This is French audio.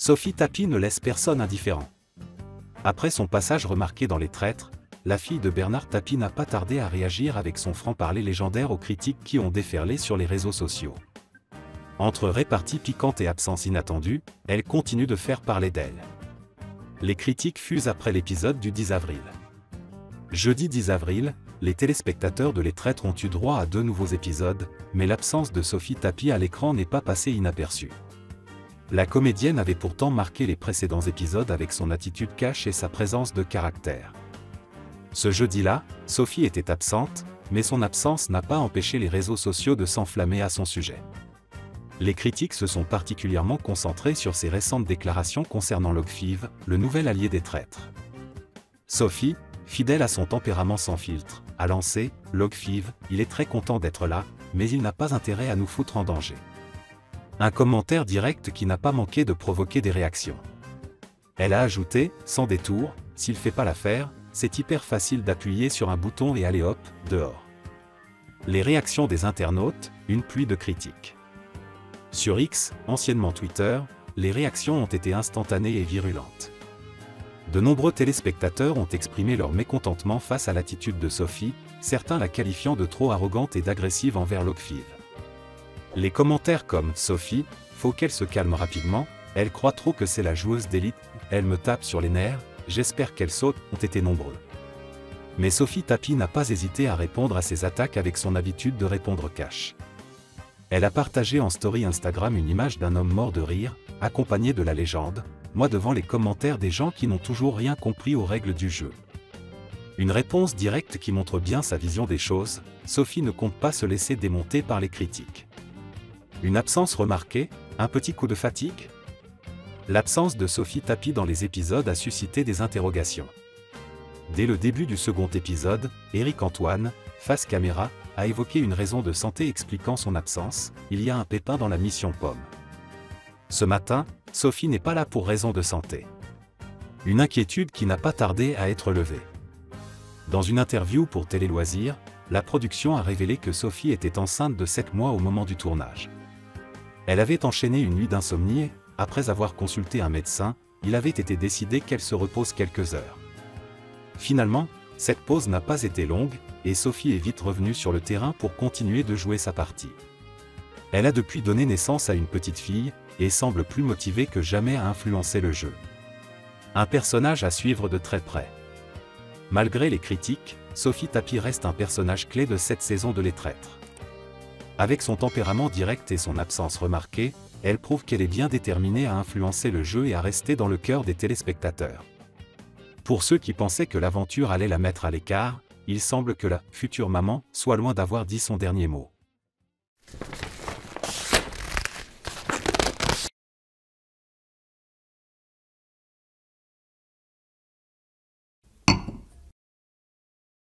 Sophie Tapie ne laisse personne indifférent. Après son passage remarqué dans Les Traîtres, la fille de Bernard Tapie n'a pas tardé à réagir avec son franc-parler légendaire aux critiques qui ont déferlé sur les réseaux sociaux. Entre réparties piquantes et absences inattendues, elle continue de faire parler d'elle. Les critiques fusent après l'épisode du 10 avril. Jeudi 10 avril, les téléspectateurs de Les Traîtres ont eu droit à 2 nouveaux épisodes, mais l'absence de Sophie Tapie à l'écran n'est pas passée inaperçue. La comédienne avait pourtant marqué les précédents épisodes avec son attitude cash et sa présence de caractère. Ce jeudi-là, Sophie était absente, mais son absence n'a pas empêché les réseaux sociaux de s'enflammer à son sujet. Les critiques se sont particulièrement concentrées sur ses récentes déclarations concernant Logfiv, le nouvel allié des traîtres. Sophie, fidèle à son tempérament sans filtre, a lancé « Logfiv, il est très content d'être là, mais il n'a pas intérêt à nous foutre en danger ». Un commentaire direct qui n'a pas manqué de provoquer des réactions. Elle a ajouté, sans détour, « S'il fait pas l'affaire, c'est hyper facile d'appuyer sur un bouton et aller hop, dehors ». Les réactions des internautes, une pluie de critiques. Sur X, anciennement Twitter, les réactions ont été instantanées et virulentes. De nombreux téléspectateurs ont exprimé leur mécontentement face à l'attitude de Sophie, certains la qualifiant de trop arrogante et d'agressive envers Logfiv. Les commentaires comme « Sophie, faut qu'elle se calme rapidement, elle croit trop que c'est la joueuse d'élite, elle me tape sur les nerfs, j'espère qu'elle saute » ont été nombreux. Mais Sophie Tapie n'a pas hésité à répondre à ces attaques avec son habitude de répondre cash. Elle a partagé en story Instagram une image d'un homme mort de rire, accompagné de la légende « Moi devant les commentaires des gens qui n'ont toujours rien compris aux règles du jeu ». Une réponse directe qui montre bien sa vision des choses, Sophie ne compte pas se laisser démonter par les critiques. Une absence remarquée, un petit coup de fatigue? L'absence de Sophie Tapie dans les épisodes a suscité des interrogations. Dès le début du second épisode, Éric Antoine, face caméra, a évoqué une raison de santé expliquant son absence, il y a un pépin dans la mission Pomme. Ce matin, Sophie n'est pas là pour raison de santé. Une inquiétude qui n'a pas tardé à être levée. Dans une interview pour Télé Loisirs, la production a révélé que Sophie était enceinte de 7 mois au moment du tournage. Elle avait enchaîné une nuit d'insomnie et, après avoir consulté un médecin, il avait été décidé qu'elle se repose quelques heures. Finalement, cette pause n'a pas été longue, et Sophie est vite revenue sur le terrain pour continuer de jouer sa partie. Elle a depuis donné naissance à une petite fille, et semble plus motivée que jamais à influencer le jeu. Un personnage à suivre de très près. Malgré les critiques, Sophie Tapie reste un personnage clé de cette saison de Les Traîtres. Avec son tempérament direct et son absence remarquée, elle prouve qu'elle est bien déterminée à influencer le jeu et à rester dans le cœur des téléspectateurs. Pour ceux qui pensaient que l'aventure allait la mettre à l'écart, il semble que la future maman soit loin d'avoir dit son dernier mot.